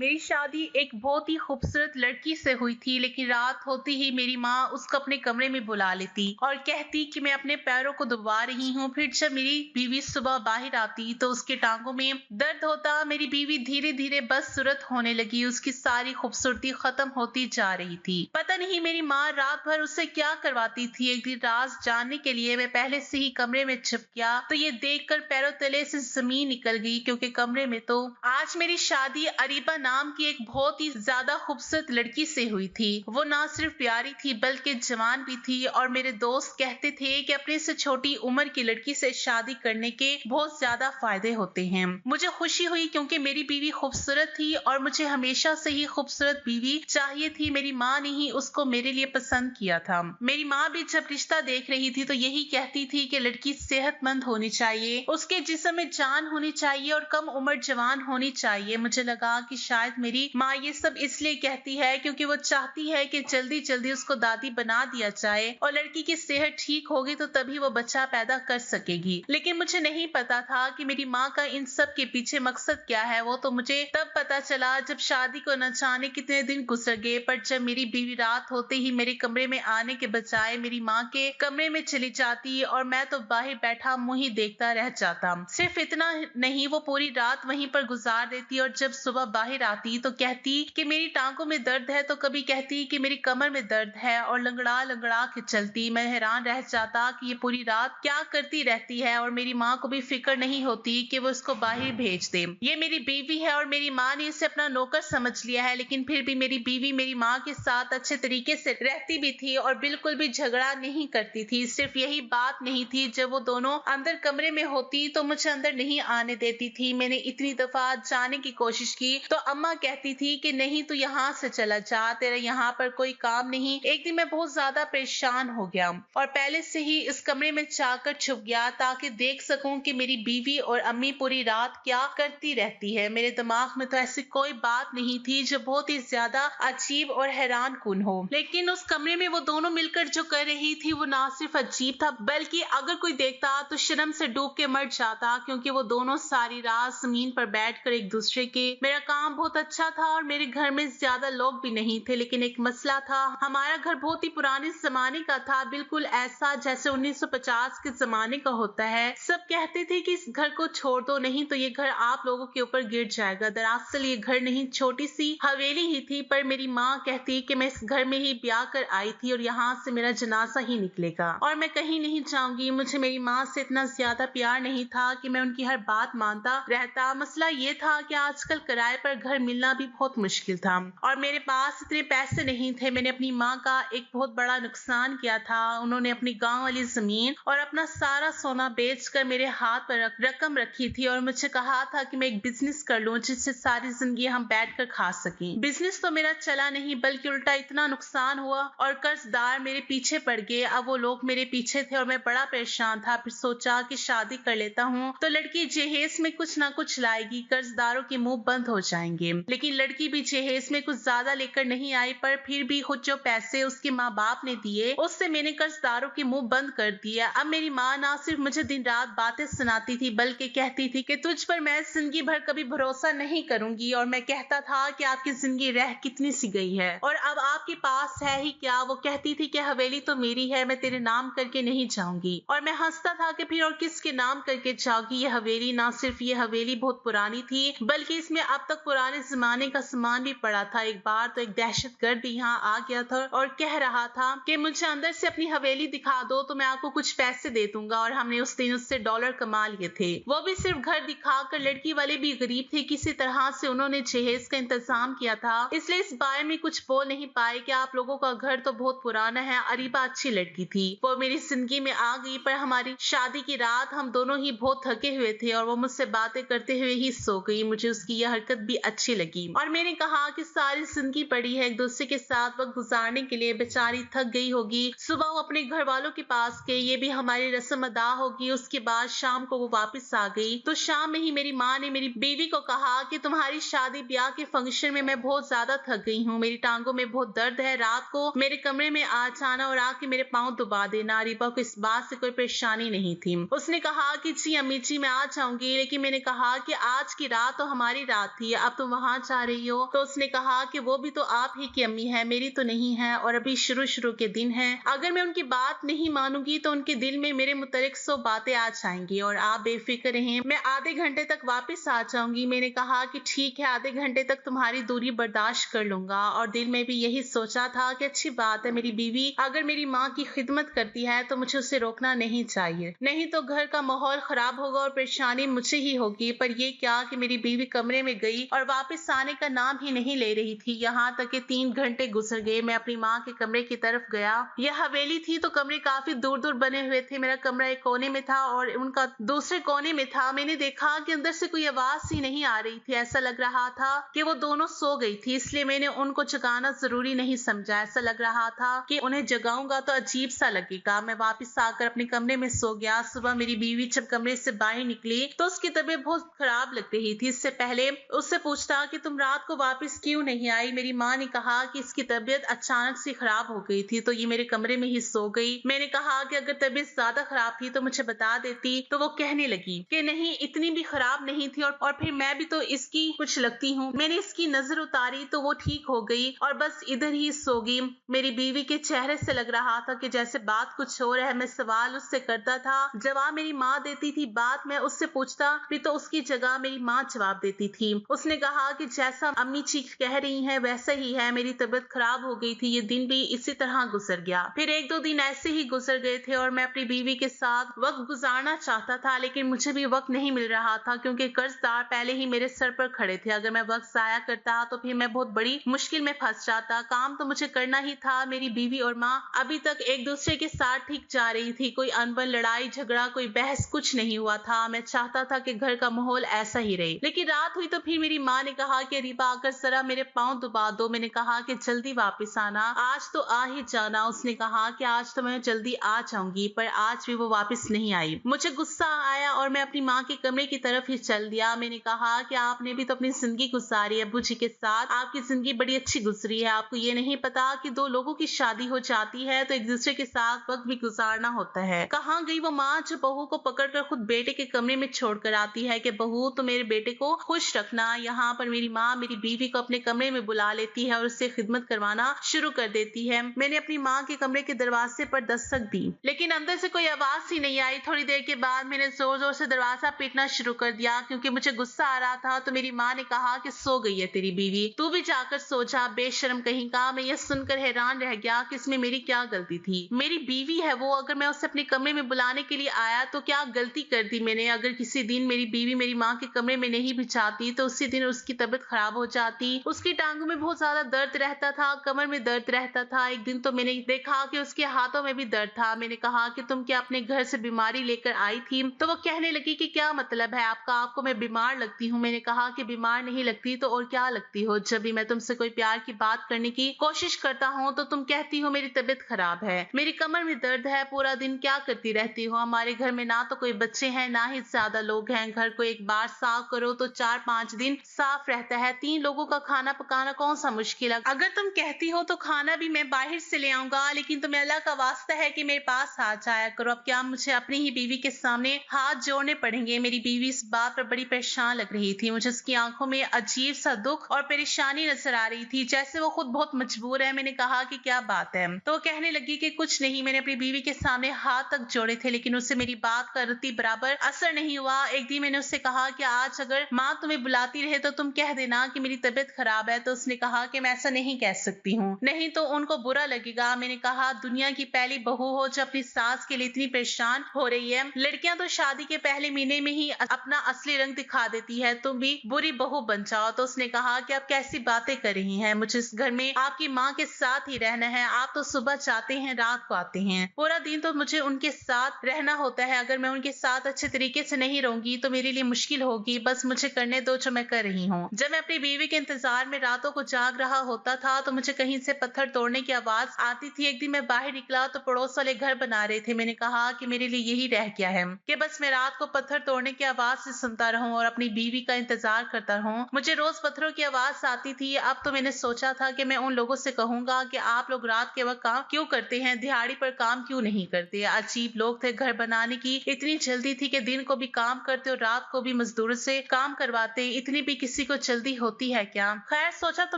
मेरी शादी एक बहुत ही खूबसूरत लड़की से हुई थी, लेकिन रात होती ही मेरी माँ उसको अपने कमरे में बुला लेती और कहती कि मैं अपने पैरों को दबा रही हूँ। फिर जब मेरी बीवी सुबह बाहर आती तो उसके टांगों में दर्द होता। मेरी बीवी धीरे धीरे बदसूरत होने लगी, उसकी सारी खूबसूरती खत्म होती जा रही थी। पता नहीं मेरी माँ रात भर उससे क्या करवाती थी। एक दिन राज जानने के लिए मैं पहले से ही कमरे में छिप गया तो ये देखकर पैरों तले से जमीन निकल गई, क्योंकि कमरे में तो आज मेरी शादी अरीबा नाम की एक बहुत ही ज्यादा खूबसूरत लड़की से हुई थी। वो ना सिर्फ प्यारी थी बल्कि जवान भी थी, और मेरे दोस्त कहते थे कि अपने से छोटी उम्र की लड़की से शादी करने के बहुत ज्यादा फायदे होते हैं। मुझे खुशी हुई क्योंकि मेरी बीवी खूबसूरत थी और मुझे हमेशा से ही खूबसूरत बीवी चाहिए थी। मेरी माँ ने ही उसको मेरे लिए पसंद किया था। मेरी माँ भी जब रिश्ता देख रही थी तो यही कहती थी कि लड़की सेहतमंद होनी चाहिए, उसके जिस्म में जान होनी चाहिए और कम उम्र जवान होनी चाहिए। मुझे लगा कि शायद मेरी माँ ये सब इसलिए कहती है क्योंकि वो चाहती है कि जल्दी जल्दी उसको दादी बना दिया जाए, और लड़की की सेहत ठीक होगी तो तभी वो बच्चा पैदा कर सकेगी। लेकिन मुझे नहीं पता था कि मेरी माँ का इन सब के पीछे मकसद क्या है। वो तो मुझे तब पता चला जब शादी को न जाने कितने दिन गुजर गए, पर जब मेरी बीवी रात होते ही मेरे कमरे में आने के बजाय मेरी माँ के कमरे में चली जाती और मैं तो बाहर बैठा मुंह ही देखता रह जाता। सिर्फ इतना नहीं, वो पूरी रात वहीं पर गुजार देती और जब सुबह बाहर आती तो कहती कि मेरी टांगों में दर्द है, तो कभी कहती कि मेरी कमर में दर्द है, और लंगड़ा लंगड़ा के चलती। मैं हैरान रह जाता कि ये पूरी रात क्या करती रहती है, और मेरी माँ को भी फिक्र नहीं होती कि वो इसको बाहर भेज दे। ये मेरी बीवी है और मेरी माँ ने इसे अपना नौकर समझ लिया है, लेकिन फिर भी मेरी बीवी मेरी माँ के साथ अच्छे तरीके से रहती भी थी और बिल्कुल भी झगड़ा नहीं करती थी। सिर्फ यही बात नहीं थी, जब वो दोनों अंदर कमरे में होती तो मुझे अंदर नहीं आने देती थी। मैंने इतनी दफा जाने की कोशिश की तो अम्मा कहती थी कि नहीं, तू यहाँ से चला जा, तेरा यहाँ पर कोई काम नहीं। एक दिन मैं बहुत ज्यादा परेशान हो गया और पहले से ही इस कमरे में जाकर छुप गया ताकि देख सकूं कि मेरी बीवी और अम्मी पूरी रात क्या करती रहती है। मेरे दिमाग में तो ऐसी कोई बात नहीं थी जो बहुत ही ज्यादा अजीब और हैरान कुन हो, लेकिन उस कमरे में वो दोनों मिलकर जो कर रही थी वो ना सिर्फ अजीब था बल्कि अगर कोई देखता तो शर्म से डूब के मर जाता, क्योंकि वो दोनों सारी रात जमीन पर बैठकर एक दूसरे के। मेरा काम बहुत अच्छा था और मेरे घर में ज्यादा लोग भी नहीं थे, लेकिन एक मसला था। हमारा घर बहुत ही पुराने जमाने का था, बिल्कुल ऐसा जैसे 1950 के जमाने का होता है। सब कहते थे कि इस घर को छोड़ दो, नहीं तो ये घर आप लोगों के ऊपर गिर जाएगा। दरअसल ये घर नहीं, छोटी सी हवेली ही थी, पर मेरी माँ कहती कि मैं इस घर में ही ब्याह कर आई थी और यहाँ से मेरा जनाजा ही निकलेगा और मैं कहीं नहीं जाऊंगी। मुझे मेरी माँ से इतना ज्यादा प्यार नहीं था कि मैं उनकी हर बात मानता रहता। मसला ये था कि आजकल किराए पर घर मिलना भी बहुत मुश्किल था और मेरे पास इतने पैसे नहीं थे। मैंने अपनी माँ का एक बहुत बड़ा नुकसान किया था। उन्होंने अपनी गांव वाली जमीन और अपना सारा सोना बेचकर मेरे हाथ पर रकम रखी थी और मुझे कहा था कि मैं एक बिजनेस कर लूं जिससे सारी जिंदगी हम बैठकर खा सकें। बिजनेस तो मेरा चला नहीं, बल्कि उल्टा इतना नुकसान हुआ और कर्जदार मेरे पीछे पड़ गए। अब वो लोग मेरे पीछे थे और मैं बड़ा परेशान था। फिर सोचा कि शादी कर लेता हूँ तो लड़की जहेज में कुछ ना कुछ लाएगी, कर्जदारों के मुंह बंद हो जाएंगे। लेकिन लड़की भी जहेज में कुछ ज्यादा लेकर नहीं आई, पर फिर भी खुद जो पैसे उसके माँ बाप ने दिए उससे मैंने कर्जदारों के मुंह बंद कर दिया। अब मेरी माँ ना सिर्फ मुझे दिन रात बातें सुनाती थी बल्कि कहती थी कि तुझ पर मैं जिंदगी भर कभी भरोसा नहीं करूंगी, और मैं कहता था कि आपकी जिंदगी रह कितनी सी गई है और अब आपके पास है ही क्या। वो कहती थी कि हवेली तो मेरी है, मैं तेरे नाम करके नहीं जाऊंगी, और मैं हंसता था कि फिर और किसके नाम करके जाओगी। ये हवेली, ना सिर्फ ये हवेली बहुत पुरानी थी बल्कि इसमें अब तक पुराने जमाने का सामान भी पड़ा था। एक बार तो एक दहशतगर्द भी यहाँ आ गया था और कह रहा था कि मुझे अंदर से अपनी हवेली दिखा दो तो मैं आपको कुछ पैसे दे दूंगा, और हमने उस दिन उससे डॉलर कमा लिए थे। वो भी सिर्फ घर दिखाकर। लड़की वाले भी गरीब थे, किसी तरह से उन्होंने जहेज का इंतजाम किया था, इसलिए इस बारे में कुछ बोल नहीं पाए कि आप लोगों का घर तो बहुत पुराना है। अरीबा अच्छी लड़की थी, वो मेरी जिंदगी में आ गई, पर हमारी शादी की रात हम दोनों ही बहुत थके हुए थे और वो मुझसे बातें करते हुए ही सो गई। मुझे उसकी यह हरकत भी अच्छी लगी और मैंने कहा कि सारी जिंदगी पड़ी है एक दूसरे के साथ वक्त गुजारने के लिए, बेचारी थक गई होगी। सुबह वो अपने घर वालों के पास गई, ये भी हमारी रस्म अदा होगी। उसके बाद शाम को वो वापस आ गई तो शाम में ही मेरी माँ ने मेरी बीवी को कहा कि तुम्हारी शादी ब्याह के फंक्शन में मैं बहुत ज्यादा थक गई हूँ, मेरी टांगों में बहुत दर्द है, रात को मेरे कमरे में आ जाना और आके मेरे पाँव दबा देना। अरीबा को इस बात से कोई परेशानी नहीं थी। उसने कहा कि जी अम्मी जी मैं आ जाऊंगी, लेकिन मैंने कहा कि आज की रात तो हमारी रात थी, अब तुम वहाँ जा रही हो? तो उसने कहा कि वो भी तो आप ही की अम्मी है, मेरी तो नहीं है और अभी शुरू के दिन है। अगर मैं उनकी बात नहीं मानूंगी तो उनके दिल में मेरे मुतालिक 100 बातें आ जाएंगी और आप बेफिक्र रहें, मैं आधे घंटे तक वापस आ जाऊंगी। मैंने कहा कि ठीक है, आधे घंटे तक तुम्हारी दूरी बर्दाश्त कर लूंगा और दिल में भी यही सोचा था कि अच्छी बात है, मेरी बीवी अगर मेरी माँ की खिदमत करती है तो मुझे उसे रोकना नहीं चाहिए, नहीं तो घर का माहौल खराब होगा और परेशानी मुझे ही होगी। पर ये क्या कि मेरी बीवी कमरे में गई और वापस आने का नाम ही नहीं ले रही थी। यहाँ तक कि 3 घंटे गुजर गए। मैं अपनी माँ के कमरे की तरफ गया। यह हवेली थी तो कमरे काफी दूर दूर बने हुए थे। मेरा कमरा एक कोने में था और उनका दूसरे कोने में था। मैंने देखा कि अंदर से कोई आवाज ही नहीं आ रही थी। ऐसा लग रहा था कि वो दोनों सो गई थी, इसलिए मैंने उनको जगाना जरूरी नहीं समझा। ऐसा लग रहा था कि उन्हें जगाऊंगा तो अजीब सा लगेगा। मैं वापस आकर अपने कमरे में सो गया। सुबह मेरी बीवी जब कमरे से बाहर निकली तो उसकी तबीयत बहुत खराब लग रही थी। इससे पहले उससे पूछता कि तुम रात को वापस क्यों नहीं आई? मेरी माँ ने कहा कि इसकी तबीयत अचानक से खराब हो गई थी तो ये मेरे कमरे में ही सो गई। मैंने कहा कि अगर तबीयत ज्यादा खराब थी तो मुझे बता देती। तो वो कहने लगी कि नहीं, इतनी भी खराब नहीं थी और फिर मैं भी तो इसकी कुछ लगती हूँ। मैंने इसकी नजर उतारी तो वो ठीक हो गई और बस इधर ही सो गई। मेरी बीवी के चेहरे से लग रहा था कि जैसे बात कुछ और है। मैं सवाल उससे करता था, जवाब मेरी माँ देती थी। बात मैं उससे पूछता भी तो उसकी जगह मेरी माँ जवाब देती थी। उसने कहा कि जैसा अम्मी जी कह रही हैं वैसा ही है, मेरी तबीयत खराब हो गई थी। ये दिन भी इसी तरह गुजर गया। फिर 1-2 दिन ऐसे ही गुजर गए थे और मैं अपनी बीवी के साथ वक्त गुजारना चाहता था, लेकिन मुझे भी वक्त नहीं मिल रहा था क्योंकि कर्जदार पहले ही मेरे सर पर खड़े थे। अगर मैं वक्त जाया करता तो फिर मैं बहुत बड़ी मुश्किल में फंस जाता। काम तो मुझे करना ही था। मेरी बीवी और माँ अभी तक एक दूसरे के साथ ठीक जा रही थी। कोई अनबन, लड़ाई झगड़ा, कोई बहस कुछ नहीं हुआ था। मैं चाहता था कि घर का माहौल ऐसा ही रहे। लेकिन रात हुई तो फिर मेरी माँ ने कहा कि रीबा आकर जरा मेरे पाँव दबा दो। मैंने कहा कि जल्दी वापस आना, आज तो आ ही जाना। उसने कहा कि आज तो मैं जल्दी आ जाऊंगी, पर आज भी वो वापस नहीं आई। मुझे गुस्सा आया और मैं अपनी माँ के कमरे की तरफ ही चल दिया। मैंने कहा कि आपने भी तो अपनी जिंदगी गुजारी है अब्बू जी के साथ, आपकी जिंदगी बड़ी अच्छी गुजरी है। आपको ये नहीं पता कि 2 लोगों की शादी हो जाती है तो एक दूसरे के साथ वक्त भी गुजारना होता है। कहाँ गई वो माँ जो बहू को पकड़कर खुद बेटे के कमरे में छोड़कर आती है कि बहू तो मेरे बेटे को खुश रखना। यहाँ पर मेरी माँ मेरी बीवी को अपने कमरे में बुला लेती है और उससे खिदमत करवाना शुरू कर देती है। मैंने अपनी माँ के कमरे के दरवाजे पर दस्तक दी, लेकिन अंदर से कोई आवाज ही नहीं आई। थोड़ी देर के बाद मैंने जोर जोर से दरवाजा पीटना शुरू कर दिया क्योंकि मुझे गुस्सा आ रहा था। तो मेरी माँ ने कहा कि सो गई है तेरी बीवी, तू भी जाकर सो जा, बेशर्म कहीं का। मैं यह सुनकर हैरान रह गया कि इसमें मेरी क्या गलती थी। मेरी बीवी है वो, अगर मैं उसे अपने कमरे में बुलाने के लिए आया तो क्या गलती कर दी मैंने? अगर किसी दिन मेरी बीवी मेरी माँ के कमरे में नहीं भी जाती तो उसी दिन उसकी तबीयत खराब हो जाती। उसकी टांगों में बहुत ज्यादा दर्द रहता था, कमर में दर्द रहता था। एक दिन तो मैंने देखा कि उसके हाथों में भी दर्द था। मैंने कहा कि तुम क्या अपने घर से बीमारी लेकर आई थी? तो वो कहने लगी कि क्या मतलब है आपका, आपको मैं बीमार लगती हूँ? मैंने कहा कि बीमार नहीं लगती तो और क्या लगती हो? जब भी मैं तुमसे कोई प्यार की बात करने की कोशिश करता हूँ तो तुम कहती हो मेरी तबीयत खराब है, मेरी कमर में दर्द है। पूरा दिन क्या करती रहती हो? हमारे घर में ना तो कोई बच्चे हैं ना ही ज्यादा लोग हैं। घर को एक बार साफ करो तो 4-5 दिन साफ रहता है। 3 लोगों का खाना पकाना कौन सा मुश्किल है? अगर तुम कहती हो तो खाना भी मैं बाहर से ले आऊंगा, लेकिन तुम्हें अल्लाह का वास्ता है कि मेरे पास आ जाया करो। अब क्या मुझे अपनी ही बीवी के सामने हाथ जोड़ने पड़ेंगे? मेरी बीवी इस बात पर बड़ी परेशान लग रही थी। मुझे उसकी आंखों में अजीब सा दुख और परेशानी नजर आ रही थी, जैसे वो खुद बहुत मजबूर है। मैंने कहा कि क्या बात है? तो वो कहने लगी कि कुछ नहीं, मैंने अपनी बीवी के सामने हाथ तक जोड़े थे लेकिन उससे मेरी बात का रत्ती बराबर असर नहीं हुआ। एक दिन मैंने उससे कहा कि आज अगर माँ तुम्हें बुलाती रहे तो तुम कह देना कि मेरी तबीयत खराब है। तो उसने कहा कि मैं ऐसा नहीं कह सकती हूँ, नहीं तो उनको बुरा लगेगा। मैंने कहा दुनिया की पहली बहू हो जो अपनी सास के लिए इतनी परेशान हो रही है। लड़कियां तो शादी के पहले महीने में ही अपना असली रंग दिखा देती है, तुम भी बुरी बहू बन जाओ। तो उसने कहा कि आप कैसी बातें कर रही हैं, मुझे इस घर में आपकी माँ के साथ ही रहना है। आप तो सुबह जाते हैं रात को आते हैं, पूरा दिन तो मुझे उनके साथ रहना होता है। अगर मैं उनके साथ अच्छे तरीके से नहीं रहूंगी तो मेरे लिए मुश्किल होगी। बस मुझे करने दो जो मैं कर रही हूँ। जब मैं अपनी बीवी के इंतजार में रातों को जाग रहा होता था तो मुझे कहीं से पत्थर तोड़ने की आवाज आती थी। एक दिन मैं बाहर निकला तो पड़ोस वाले घर बना रहे थे। मैंने कहा कि मेरे लिए यही रह गया है कि बस मैं रात को पत्थर तोड़ने की आवाज से सुनता रहूं और अपनी बीवी का इंतजार करता रहूं। मुझे रोज पत्थरों की आवाज आती थी। अब तो मैंने सोचा था कि मैं उन लोगों से कहूंगा कि आप लोग रात के वक्त काम क्यों करते हैं, दिहाड़ी पर काम क्यों नहीं करते? अजीब लोग थे। घर बनाने की इतनी जल्दी थी कि दिन को भी काम करते और रात को भी मजदूरों से काम करवाते। इतनी भी किसी किसी को जल्दी होती है क्या। खैर सोचा तो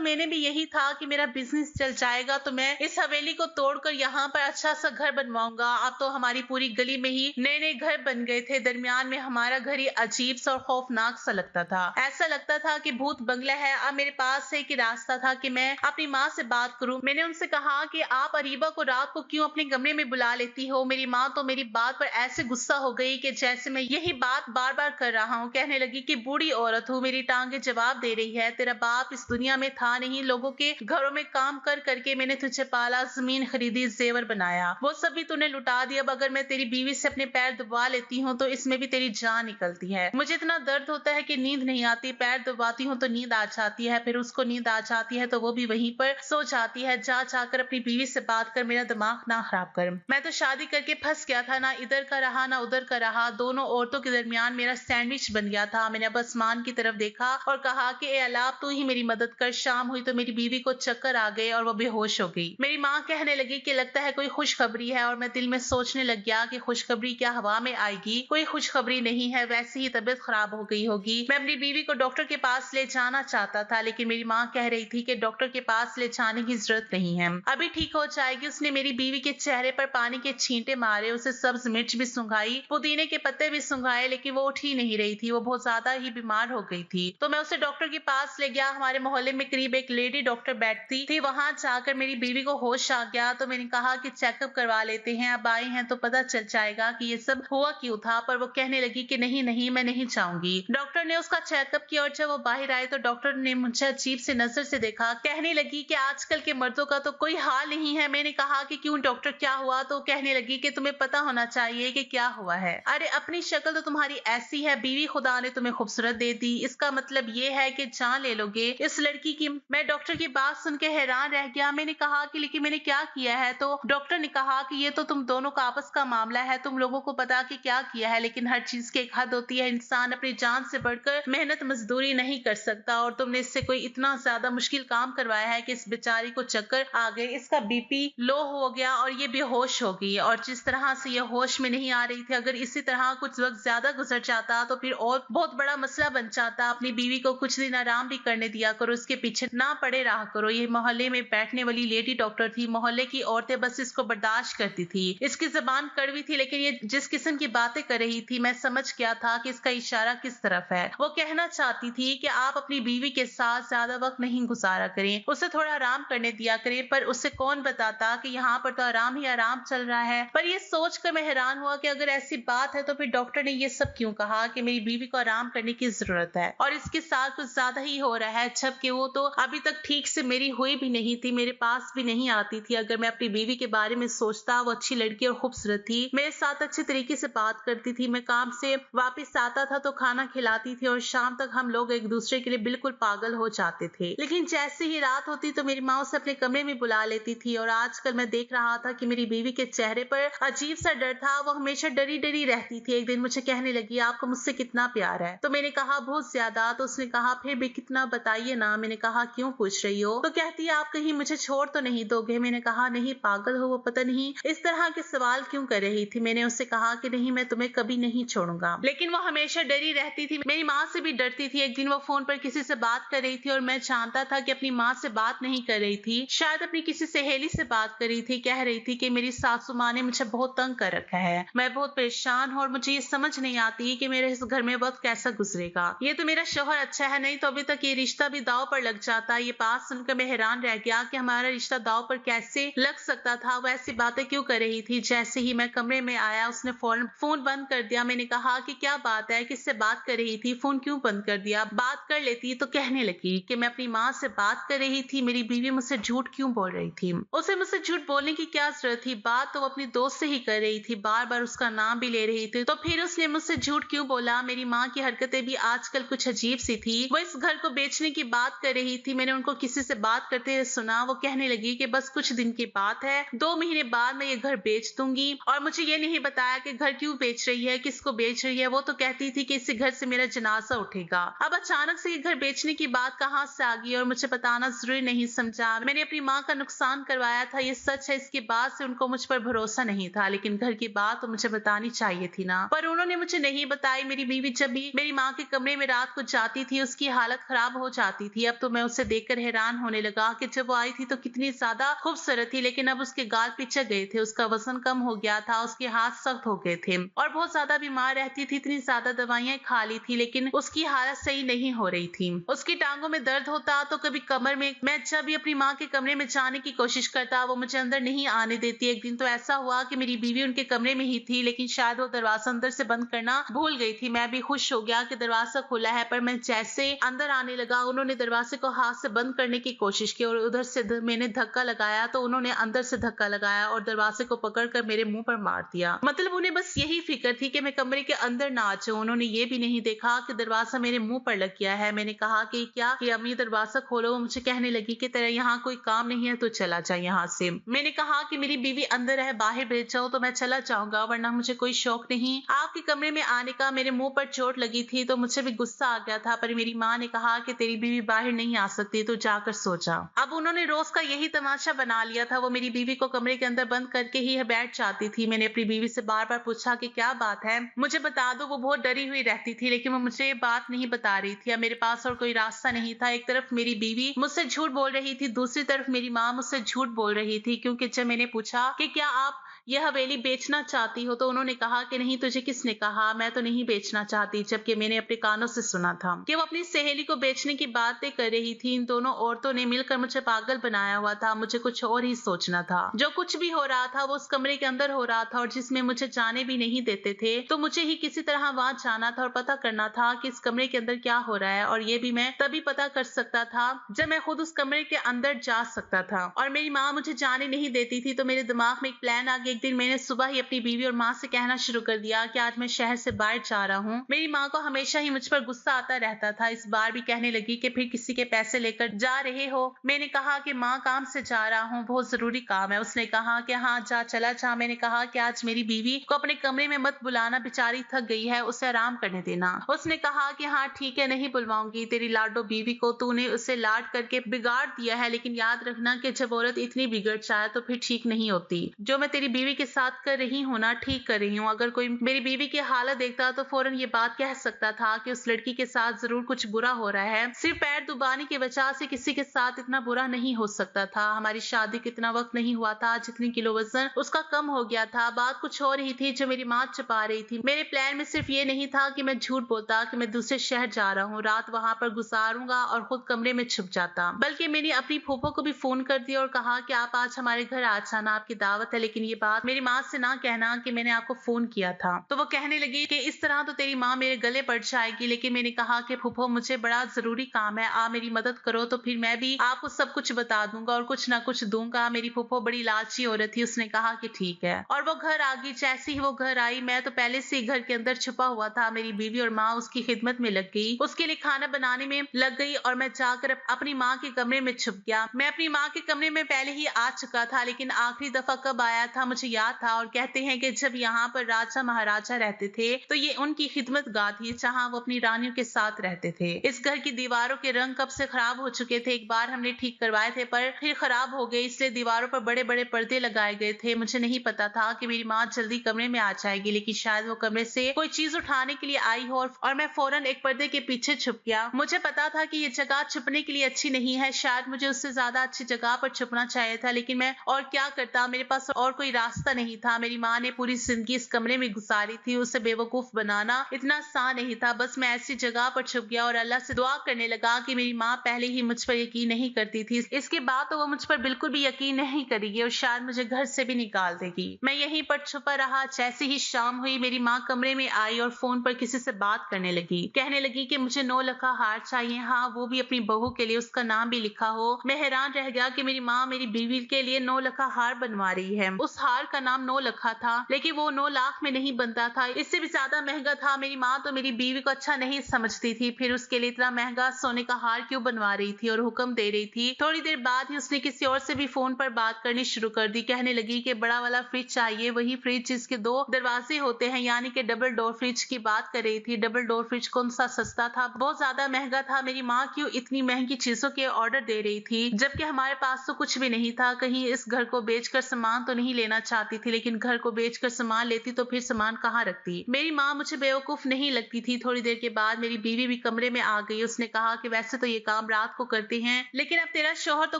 मैंने भी यही था कि मेरा बिजनेस चल जाएगा तो मैं इस हवेली को तोड़कर यहाँ पर अच्छा सा घर बनवाऊंगा। अब तो हमारी पूरी गली में ही नए नए घर बन गए थे, दरमियान में हमारा घर ही अजीब सा और खौफनाक सा लगता था। ऐसा लगता था कि भूत बंगला है। अब मेरे पास एक ही रास्ता था कि मैं अपनी माँ से बात करूं। मैंने उनसे कहा कि आप अरीबा को रात को क्यों अपने कमरे में बुला लेती हो। मेरी माँ तो मेरी बात पर ऐसे गुस्सा हो गई कि जैसे मैं यही बात बार बार कर रहा हूँ। कहने लगी कि बूढ़ी औरत हूँ, मेरी टांगे जवाब दे रही है। तेरा बाप इस दुनिया में था नहीं, लोगों के घरों में काम कर करके मैंने तुझे पाला, जमीन खरीदी, जेवर बनाया, वो सब भी तूने लुटा दिया। अब अगर मैं तेरी बीवी से अपने पैर दबा लेती हूँ तो इसमें भी तेरी जान निकलती है। मुझे इतना दर्द होता है कि नींद नहीं आती, पैर दबाती हूँ तो नींद आ जाती है, फिर उसको नींद आ जाती है तो वो भी वहीं पर सो जाती है। जा जाकर अपनी बीवी से बात कर, मेरा दिमाग ना खराब कर। मैं तो शादी करके फंस गया था, ना इधर का रहा ना उधर का रहा, दोनों औरतों के दरमियान मेरा सैंडविच बन गया था। मैंने अब आसमान की तरफ देखा और कहा कि ए अल्लाह तू ही मेरी मदद कर। शाम हुई तो मेरी बीवी को चक्कर आ गए और वो बेहोश हो गई। मेरी माँ कहने लगी कि लगता है कोई खुशखबरी है, और मैं दिल में सोचने लग गया कि खुशखबरी क्या हवा में आएगी, कोई खुशखबरी नहीं है, वैसे ही तबीयत खराब हो गई होगी। मैं अपनी बीवी को डॉक्टर के पास ले जाना चाहता था, लेकिन मेरी माँ कह रही थी कि डॉक्टर के पास ले जाने की जरूरत नहीं है, अभी ठीक हो जाएगी। उसने मेरी बीवी के चेहरे पर पानी के छींटे मारे, उसे सब्ज मिर्च भी सुंघाई, पुदीने के पत्ते भी सुंघाए, लेकिन वो उठ ही नहीं रही थी। वो बहुत ज्यादा ही बीमार हो गई थी। तो मैं उसे डॉक्टर के पास ले गया। हमारे मोहल्ले में करीब एक लेडी डॉक्टर बैठती थी। वहां जाकर मेरी बीवी को होश आ गया तो मैंने कहा कि चेकअप करवा लेते हैं, अब आई हैं तो पता चल जाएगा कि ये सब हुआ क्यों था। पर वो कहने लगी कि नहीं नहीं, मैं नहीं चाहूंगी। डॉक्टर ने उसका चेकअप किया और जब वो बाहर आए तो डॉक्टर ने मुझे अजीब से नजर से देखा। कहने लगी कि आजकल के मर्दों का तो कोई हाल नहीं है। मैंने कहा कि क्यों डॉक्टर, क्या हुआ? तो कहने लगी कि तुम्हें पता होना चाहिए कि क्या हुआ है। अरे अपनी शक्ल तो तुम्हारी ऐसी है, बीवी खुदा ने तुम्हें खूबसूरत दे दी, इसका मतलब ये है कि जान ले लोगे इस लड़की की। मैं डॉक्टर की बात सुन के हैरान रह गया। मैंने कहा कि लेकिन मैंने क्या किया है? तो डॉक्टर ने कहा कि ये तो तुम दोनों का आपस का मामला है, तुम लोगों को पता कि क्या किया है, लेकिन हर चीज की एक हद होती है। इंसान अपनी जान से बढ़कर मेहनत मजदूरी नहीं कर सकता, और तुमने इससे कोई इतना ज्यादा मुश्किल काम करवाया है कि इस बेचारी को चक्कर आ गए, इसका बीपी लो हो गया और ये बेहोश हो गई। और जिस तरह से ये होश में नहीं आ रही थी, अगर इसी तरह कुछ वक्त ज्यादा गुजर जाता तो फिर और बहुत बड़ा मसला बन जाता। अपनी बीवी को कुछ दिन आराम भी करने दिया करो, इसके पीछे ना पड़े रहा करो। ये मोहल्ले में बैठने वाली लेडी डॉक्टर थी। मोहल्ले की औरतें बस इसको बर्दाश्त करती थी। इसकी जबान कड़वी थी, लेकिन ये जिस किस्म की बातें कर रही थी मैं समझ गया था कि इसका इशारा किस तरफ है। वो कहना चाहती थी कि आप अपनी बीवी के साथ ज्यादा वक्त नहीं गुजारा करें, उसे थोड़ा आराम करने दिया करें। पर उससे कौन बताता कि यहाँ पर तो आराम ही आराम चल रहा है। पर ये सोचकर मैं हैरान हुआ कि अगर ऐसी बात है तो फिर डॉक्टर ने ये सब क्यों कहा कि मेरी बीवी को आराम करने की जरूरत है, और इसके साथ कुछ ज्यादा ही हो रहा है, जबकि वो तो अभी तक ठीक से मेरी हुई भी नहीं थी, मेरे पास भी नहीं आती थी। अगर मैं अपनी बीवी के बारे में सोचता, वो अच्छी लड़की और खूबसूरत थी, मेरे साथ अच्छे तरीके से बात करती थी, मैं काम से वापस आता था तो खाना खिलाती थी, और शाम तक हम लोग एक दूसरे के लिए बिल्कुल पागल हो जाते थे। लेकिन जैसे ही रात होती तो मेरी माँ उसे अपने कमरे में बुला लेती थी, और आजकल मैं देख रहा था कि मेरी बीवी के चेहरे पर अजीब सा डर था। वो हमेशा डरी डरी रहती थी। एक दिन मुझे कहने लगी, आपको मुझसे कितना प्यार है? तो मैंने कहा बहुत ज्यादा। तो उसने कहा फिर भी कितना, बताइए ना। मैंने कहा क्यों पूछ रही हो? तो कहती है आप कहीं मुझे छोड़ तो नहीं दोगे? मैंने कहा नहीं, पागल हो, वो पता नहीं इस तरह के सवाल क्यों कर रही थी। मैंने उससे कहा कि नहीं, मैं तुम्हें कभी नहीं छोड़ूंगा, लेकिन वो हमेशा डरी रहती थी। मेरी माँ से भी डरती थी। एक दिन वो फोन पर किसी से बात कर रही थी और मैं जानता था कि अपनी माँ से बात नहीं कर रही थी, शायद अपनी किसी सहेली से बात कर रही थी। कह रही थी कि मेरी सासू माँ ने मुझे बहुत तंग कर रखा है, मैं बहुत परेशान हूँ और मुझे ये समझ नहीं आती कि मेरे इस घर में वक्त कैसा गुजरेगा। ये तो मेरा शौहर अच्छा है, नहीं तो अभी तक ये रिश्ता भी दाव पर लग जाता। ये बात सुनकर मैं हैरान रह गया कि हमारा रिश्ता दाव पर कैसे लग सकता था। वो ऐसी बातें क्यों कर रही थी? जैसे ही मैं कमरे में आया उसने फौरन फोन बंद कर दिया। मैंने कहा कि क्या बात है, किससे बात कर रही थी, फोन क्यों बंद कर दिया? बात कर लेती। तो कहने लगी कि मैं अपनी माँ से बात कर रही थी, मेरी बीवी मुझसे झूठ क्यों बोल रही थी? उसे मुझसे झूठ बोलने की क्या जरूरत थी? बात तो अपनी दोस्त से ही कर रही थी, बार बार उसका नाम भी ले रही थी, तो फिर उसने मुझसे झूठ क्यों बोला? मेरी माँ की हरकतें भी आजकल कुछ अजीब सी थी। वो इस घर को बेचने की बात कर रही थी। मैंने उनको किसी से बात करते हुए सुना। वो कहने लगी कि बस कुछ दिन की बात है, 2 महीने बाद मैं ये घर बेच दूंगी। और मुझे ये नहीं बताया कि घर क्यों बेच रही है, किसको बेच रही है। वो तो कहती थी कि इस घर से मेरा जनाजा उठेगा। अब अचानक से ये घर बेचने की बात कहाँ से आ गई और मुझे बताना जरूरी नहीं समझा। मैंने अपनी माँ का नुकसान करवाया था, ये सच है। इसके बाद से उनको मुझ पर भरोसा नहीं था, लेकिन घर की बात तो मुझे बतानी चाहिए थी ना, पर उन्होंने मुझे नहीं बताई। मेरी बीवी जब भी मेरी माँ के कमरे में रात को जाती जाती थी उसकी हालत खराब हो जाती थी। अब तो मैं उसे देखकर हैरान होने लगा कि जब वो आई थी तो कितनी ज्यादा खूबसूरत थी, लेकिन अब उसके गाल पिचक गए थे, उसका वजन कम हो गया था, उसके हाथ सख्त हो गए थे और बहुत ज्यादा बीमार रहती थी। इतनी ज्यादा दवाइयां खा ली थी लेकिन उसकी हालत सही नहीं हो रही थी। उसकी टांगों में दर्द होता तो कभी कमर में। मैं जब भी अपनी माँ के कमरे में जाने की कोशिश करता वो मुझे अंदर नहीं आने देती। एक दिन तो ऐसा हुआ कि मेरी बीवी उनके कमरे में ही थी, लेकिन शायद वो दरवाजा अंदर से बंद करना भूल गई थी। मैं भी खुश हो गया कि दरवाजा खुला है, पर मैं जैसे अंदर आने लगा उन्होंने दरवाजे को हाथ से बंद करने की कोशिश की और उधर से मैंने धक्का लगाया तो उन्होंने अंदर से धक्का लगाया और दरवाजे को पकड़कर मेरे मुंह पर मार दिया। मतलब उन्हें बस यही फिक्र थी कि मैं कमरे के अंदर ना आ जाऊं। उन्होंने ये भी नहीं देखा कि दरवाजा मेरे मुंह पर लग गया है। मैंने कहा कि क्या कि अम्मी दरवाजा खोलो। वो मुझे कहने लगी कि तेरा यहाँ कोई काम नहीं है तो चला जा यहाँ से। मैंने कहा कि मेरी बीवी अंदर है, बाहर भेज जाओ तो मैं चला जाऊंगा, वरना मुझे कोई शौक नहीं आपके कमरे में आने का। मेरे मुंह पर चोट लगी थी तो मुझे भी गुस्सा आ गया था, पर मेरी माँ ने कहा कि तेरी बीवी बाहर नहीं आ सकती तो जाकर सो जा। अब उन्होंने रोज का यही तमाशा बना लिया था। वो मेरी बीवी को कमरे के अंदर बंद करके ही बैठ जाती थी। मैंने अपनी बीवी से बार बार पूछा कि क्या बात है, मुझे बता दो। वो बहुत डरी हुई रहती थी, लेकिन वो मुझे ये बात नहीं बता रही थी। अब मेरे पास और कोई रास्ता नहीं था। एक तरफ मेरी बीवी मुझसे झूठ बोल रही थी, दूसरी तरफ मेरी माँ मुझसे झूठ बोल रही थी, क्योंकि जब मैंने पूछा कि क्या आप यह हवेली बेचना चाहती हो तो उन्होंने कहा कि नहीं, तुझे किसने कहा, मैं तो नहीं बेचना चाहती। जबकि मैंने अपने कानों से सुना था कि वो अपनी सहेली को बेचने की बातें कर रही थी। इन दोनों औरतों ने मिलकर मुझे पागल बनाया हुआ था। मुझे कुछ और ही सोचना था। जो कुछ भी हो रहा था वो उस कमरे के अंदर हो रहा था और जिसमें मुझे जाने भी नहीं देते थे, तो मुझे ही किसी तरह वहां जाना था और पता करना था कि इस कमरे के अंदर क्या हो रहा है। और ये भी मैं तभी पता कर सकता था जब मैं खुद उस कमरे के अंदर जा सकता था। और मेरी माँ मुझे जाने नहीं देती थी, तो मेरे दिमाग में एक प्लान आ गया। एक दिन मैंने सुबह ही अपनी बीवी और माँ से कहना शुरू कर दिया कि आज मैं शहर से बाहर जा रहा हूँ। मेरी माँ को हमेशा ही मुझ पर गुस्सा आता रहता था। इस बार भी कहने लगी कि फिर किसी के पैसे लेकर जा रहे हो। मैंने कहा कि माँ, काम से जा रहा हूँ, बहुत जरूरी काम है। उसने कहा कि हाँ जा, चला जा। मैंने कहा कि आज मेरी बीवी को अपने कमरे में मत बुलाना, बेचारी थक गई है, उसे आराम करने देना। उसने कहा कि हाँ ठीक है, नहीं बुलवाऊंगी तेरी लाडो बीवी को, तूने उसे लाड करके बिगाड़ दिया है, लेकिन याद रखना कि जब औरत इतनी बिगड़ जाए तो फिर ठीक नहीं होती। जो मैं तेरी बीवी के साथ कर रही हूँ ना, ठीक कर रही हूँ। अगर कोई मेरी बीवी की हालत देखता तो फौरन ये बात कह सकता था कि उस लड़की के साथ जरूर कुछ बुरा हो रहा है। सिर्फ पैर दुबाने की वजह से किसी के साथ इतना बुरा नहीं हो सकता था। हमारी शादी को इतना वक्त नहीं हुआ था, जितनी किलो वजन उसका कम हो गया था। बात कुछ और ही थी जो मेरी माँ छुपा रही थी। मेरे प्लान में सिर्फ ये नहीं था कि मैं झूठ बोलता कि मैं दूसरे शहर जा रहा हूँ, रात वहां पर गुजारूंगा और खुद कमरे में छुप जाता, बल्कि मैंने अपनी फूफो को भी फोन कर दिया और कहा कि आप आज हमारे घर आ जाना, आपकी दावत है। लेकिन ये बात मेरी माँ से ना कहना कि मैंने आपको फोन किया था। तो वो कहने लगी कि इस तरह तो तेरी माँ मेरे गले पड़ जाएगी। लेकिन मैंने कहा कि फूफो, मुझे बड़ा जरूरी काम है, आप मेरी मदद करो तो फिर मैं भी आपको सब कुछ बता दूंगा और कुछ ना कुछ दूंगा। मेरी फूफो बड़ी लालची औरत थी, उसने कहा कि ठीक है। और वो घर आ गई। जैसे ही वो घर आई, मैं तो पहले से ही घर के अंदर छुपा हुआ था। मेरी बीवी और माँ उसकी खिदमत में लग गई, उसके लिए खाना बनाने में लग गई और मैं जाकर अपनी माँ के कमरे में छुप गया। मैं अपनी माँ के कमरे में पहले ही आ चुका था, लेकिन आखिरी दफा कब आया था मुझे याद था। और कहते हैं कि जब यहाँ पर राजा महाराजा रहते थे तो ये उनकी खिदमत गाह थी, जहाँ वो अपनी रानियों के साथ रहते थे। इस घर की दीवारों के रंग कब से खराब हो चुके थे। एक बार हमने ठीक करवाए थे पर फिर खराब हो गए, इसलिए दीवारों पर बड़े बड़े पर्दे लगाए गए थे। मुझे नहीं पता था कि मेरी माँ जल्दी कमरे में आ जाएगी, लेकिन शायद वो कमरे से कोई चीज उठाने के लिए आई हो और मैं फौरन एक पर्दे के पीछे छुप गया। मुझे पता था कि ये जगह छुपने के लिए अच्छी नहीं है, शायद मुझे उससे ज्यादा अच्छी जगह पर छुपना चाहिए था, लेकिन मैं और क्या करता, मेरे पास और कोई रास्ता नहीं था। मेरी माँ ने पूरी जिंदगी इस कमरे में गुजारी थी, उसे बेवकूफ बनाना इतना आसान नहीं था। बस मैं ऐसी जगह पर छुप गया और अल्लाह से दुआ करने लगा कि मेरी माँ पहले ही मुझ पर यकीन नहीं करती थी, इसके बाद तो वो मुझ पर बिल्कुल भी यकीन नहीं करेगी और शायद मुझे घर से भी निकाल देगी। मैं यहीं पर छुपा रहा। जैसे ही शाम हुई, मेरी माँ कमरे में आई और फोन पर किसी से बात करने लगी। कहने लगी कि मुझे 9 लखा हार चाहिए, हाँ वो भी अपनी बहू के लिए, उसका नाम भी लिखा हो। मैं हैरान रह गया कि मेरी माँ मेरी बीवी के लिए 9 लखा हार बनवा रही है। उस हार का नाम 9 लखा था, लेकिन वो 9 लाख में नहीं बनता था, इससे भी ज्यादा महंगा था। मेरी माँ तो मेरी बीवी को अच्छा नहीं समझती थी, फिर उसके लिए इतना महंगा सोने का हार क्यों बनवा रही थी और हुक्म दे रही थी। थोड़ी देर बाद ही उसने किसी और से भी फोन पर बात करनी शुरू कर दी। कहने लगी कि बड़ा वाला फ्रिज चाहिए, वही फ्रिज जिसके 2 दरवाजे होते हैं, यानी कि डबल डोर फ्रिज की बात कर रही थी। डबल डोर फ्रिज कौन सा सस्ता था, बहुत ज्यादा महंगा था। मेरी माँ क्यों इतनी महंगी चीजों के ऑर्डर दे रही थी, जबकि हमारे पास तो कुछ भी नहीं था। कहीं इस घर को बेचकर सामान तो नहीं लेना चाहती थी, लेकिन घर को बेचकर सामान लेती तो फिर सामान कहाँ रखती। मेरी माँ मुझे बेवकूफ नहीं लगती थी। थोड़ी देर के बाद मेरी बीवी भी कमरे में आ गई। उसने कहा कि वैसे तो ये काम रात को करते हैं, लेकिन अब तेरा शौहर तो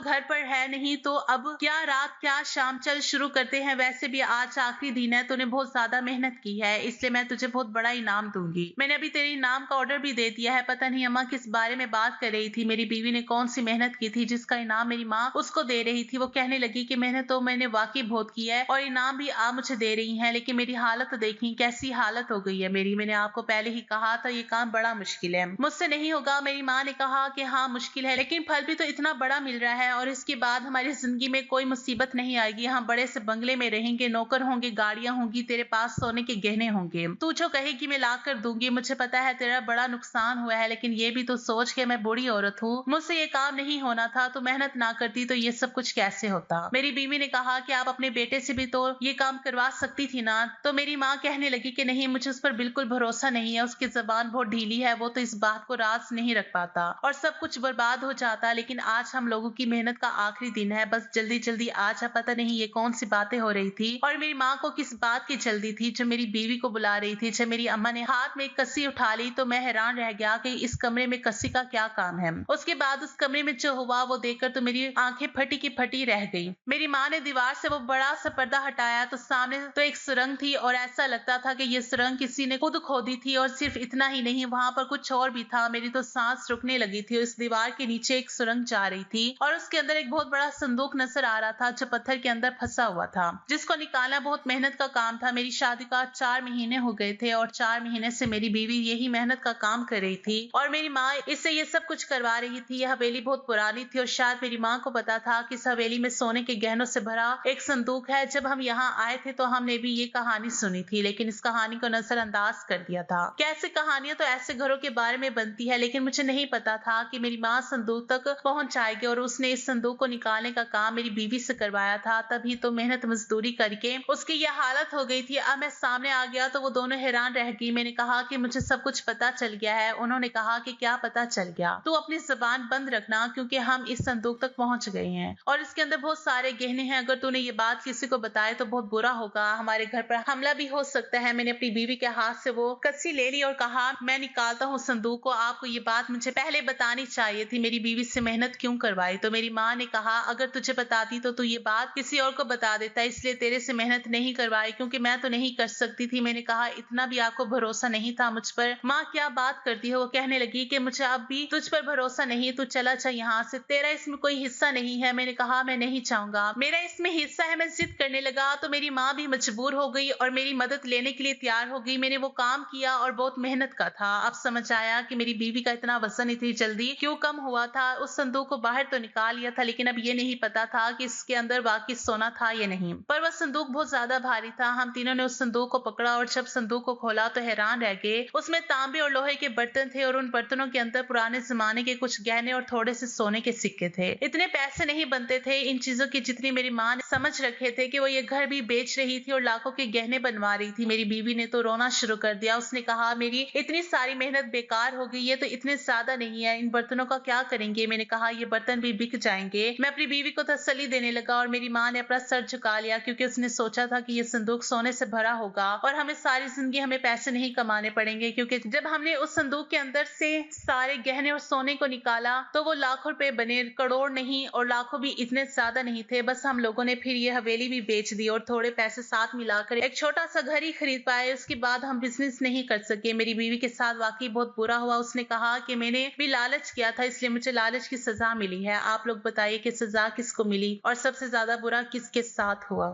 घर पर है नहीं, तो अब क्या रात क्या शाम चल शुरू करते हैं। वैसे भी आज आखिरी दिन है, तूने बहुत ज्यादा मेहनत की है, इसलिए मैं तुझे बहुत बड़ा इनाम दूंगी। मैंने अभी तेरे इनाम का ऑर्डर भी दे दिया है। पता नहीं अम्मा किस बारे में बात कर रही थी। मेरी बीवी ने कौन सी मेहनत की थी जिसका इनाम मेरी माँ उसको दे रही थी। वो कहने लगी कि मेहनत तो मैंने वाकई बहुत की है और इनाम भी आप मुझे दे रही हैं, लेकिन मेरी हालत देखी कैसी हालत हो गई है मेरी। मैंने आपको पहले ही कहा था ये काम बड़ा मुश्किल है, मुझसे नहीं होगा। मेरी माँ ने कहा कि हाँ मुश्किल है, लेकिन फल भी तो इतना बड़ा मिल रहा है और इसके बाद हमारी जिंदगी में कोई मुसीबत नहीं आएगी। हम बड़े से बंगले में रहेंगे, नौकर होंगे, गाड़ियां होंगी, तेरे पास सोने के गहने होंगे। तू जो कहेगी मैं ला कर दूंगी। मुझे पता है तेरा बड़ा नुकसान हुआ है, लेकिन ये भी तो सोच के मैं बूढ़ी औरत हूँ, मुझसे ये काम नहीं होना था। तो मेहनत ना करती तो ये सब कुछ कैसे होता। मेरी बीवी ने कहा कि आप अपने बेटे से भी तो ये काम करवा सकती थी ना। तो मेरी माँ कहने लगी कि नहीं, मुझे उस पर बिल्कुल भरोसा नहीं है, उसकी जबान बहुत ढीली है, वो तो इस बात को राज नहीं रख पाता और सब कुछ बर्बाद हो जाता। लेकिन आज हम लोगों की मेहनत का आखिरी दिन है, बस जल्दी जल्दी आज। पता नहीं ये कौन सी बातें हो रही थी और मेरी माँ को किस बात की जल्दी थी जो मेरी बीवी को बुला रही थी। जब मेरी अम्मा ने हाथ में एक कस्सी उठा ली तो मैं हैरान रह गया कि इस कमरे में कस्सी का क्या काम है। उसके बाद उस कमरे में जो हुआ वो देखकर तो मेरी आंखें फटी की फटी रह गई। मेरी माँ ने दीवार से वो बड़ा सा पर्दा हटाया तो सामने तो एक सुरंग थी और ऐसा लगता था कि ये सुरंग किसी ने खुद खोदी थी। और सिर्फ इतना ही नहीं, वहां पर कुछ और भी था। मेरी तो सांस रुकने लगी थी। इस दीवार के नीचे एक सुरंग जा रही थी और उसके अंदर एक बहुत बड़ा संदूक नजर आ रहा था जो पत्थर के अंदर फंसा हुआ था, जिसको निकालना बहुत मेहनत का काम था। मेरी शादी का 4 महीने हो गए थे और 4 महीने से मेरी बीवी यही मेहनत का काम कर रही थी और मेरी माँ इससे ये सब कुछ करवा रही थी। यह हवेली बहुत पुरानी थी और शायद मेरी माँ को पता था कि इस हवेली में सोने के गहनों से भरा एक संदूक है। जब हम यहाँ आए थे तो हमने भी ये कहानी सुनी थी, लेकिन इस कहानी को नजरअंदाज कर दिया था। कैसे कहानियां तो ऐसे घरों के बारे में बनती है, लेकिन मुझे नहीं पता था कि मेरी माँ संदूक तक पहुंच जाएगी और उसने इस संदूक को निकालने का काम मेरी बीवी से करवाया था। तभी तो मेहनत मजदूरी करके उसकी यह हालत हो गई थी। अब मैं सामने आ गया तो वो दोनों हैरान रह गई। मैंने कहा कि मुझे सब कुछ पता चल गया है। उन्होंने कहा कि क्या पता चल गया? तू अपनी जबान बंद रखना, क्योंकि हम इस संदूक तक पहुंच गए हैं और इसके अंदर बहुत सारे गहने हैं। अगर तूने ये बात किसी को बताए तो बहुत बुरा होगा, हमारे घर पर हमला भी हो सकता है। मैंने अपनी बीवी के हाथ से वो कस्सी ले ली और कहा मैं निकालता हूँ संदूक को, आपको ये बात मुझे पहले बतानी चाहिए थी, मेरी बीवी से मेहनत क्यों करवाई। तो मेरी माँ ने कहा अगर तुझे बताती तो तू ये बात किसी और को बता देता, इसलिए तेरे से मेहनत नहीं करवाई क्योंकि मैं तो नहीं कर सकती थी। मैंने कहा इतना भी आपको भरोसा नहीं था मुझ पर? माँ क्या बात करती है? वो कहने लगी कि मुझे अब भी तुझ पर भरोसा नहीं, तू चला जा यहाँ से, तेरा इसमें कोई हिस्सा नहीं है। मैंने कहा मैं नहीं चाहूंगा, मेरा इसमें हिस्सा है। मैं जिद करने लगा तो मेरी माँ भी मजबूर हो गई और मेरी मदद लेने के लिए तैयार हो गई। मैंने वो काम किया और बहुत मेहनत का था। अब समझ आया कि मेरी बीवी का इतना वजन इतनी जल्दी क्यों कम हुआ था। उस संदूक को बाहर तो निकाल लिया था, लेकिन अब ये नहीं पता था कि इसके अंदर वाकई सोना था या नहीं। पर वह संदूक बहुत ज्यादा भारी था। हम तीनों ने उस संदूक को पकड़ा और जब संदूक को खोला तो हैरान रह गए। उसमें तांबे और लोहे के बर्तन थे और उन बर्तनों के अंदर पुराने जमाने के कुछ गहने और थोड़े से सोने के सिक्के थे। इतने पैसे नहीं बनते थे इन चीजों की जितनी मेरी माँ ने समझ रखे थे कि वो ये घर भी बेच रही थी और लाखों के गहने बनवा रही थी। मेरी बीवी ने तो रोना शुरू कर दिया। उसने कहा मेरी इतनी सारी मेहनत बेकार हो गई, ये तो इतने ज्यादा नहीं है, इन बर्तनों का क्या करेंगे? मैंने कहा ये बर्तन भी बिक जाएंगे। मैं अपनी बीवी को तसल्ली देने लगा और मेरी माँ ने अपना सर झुका लिया क्योंकि उसने सोचा था कि ये संदूक सोने से भरा होगा और हमें सारी जिंदगी हमें पैसे नहीं कमाने पड़ेंगे, क्योंकि जब हमने उस संदूक के अंदर से सारे गहने और सोने को निकाला तो वो लाखों रुपए बने, करोड़ नहीं, और लाखों भी इतने ज्यादा नहीं थे। बस हम लोगों ने फिर ये हवेली भी बेच दी और थोड़े पैसे साथ मिलाकर एक छोटा सा घर ही खरीद पाए। उसके बाद हम बिजनेस नहीं कर सके। मेरी बीवी के साथ वाकई बहुत बुरा हुआ। उसने कहा कि मैंने भी लालच किया था, इसलिए मुझे लालच की सजा मिली है। आप लोग बताइए कि सजा किसको मिली और सबसे ज्यादा बुरा किसके साथ हुआ?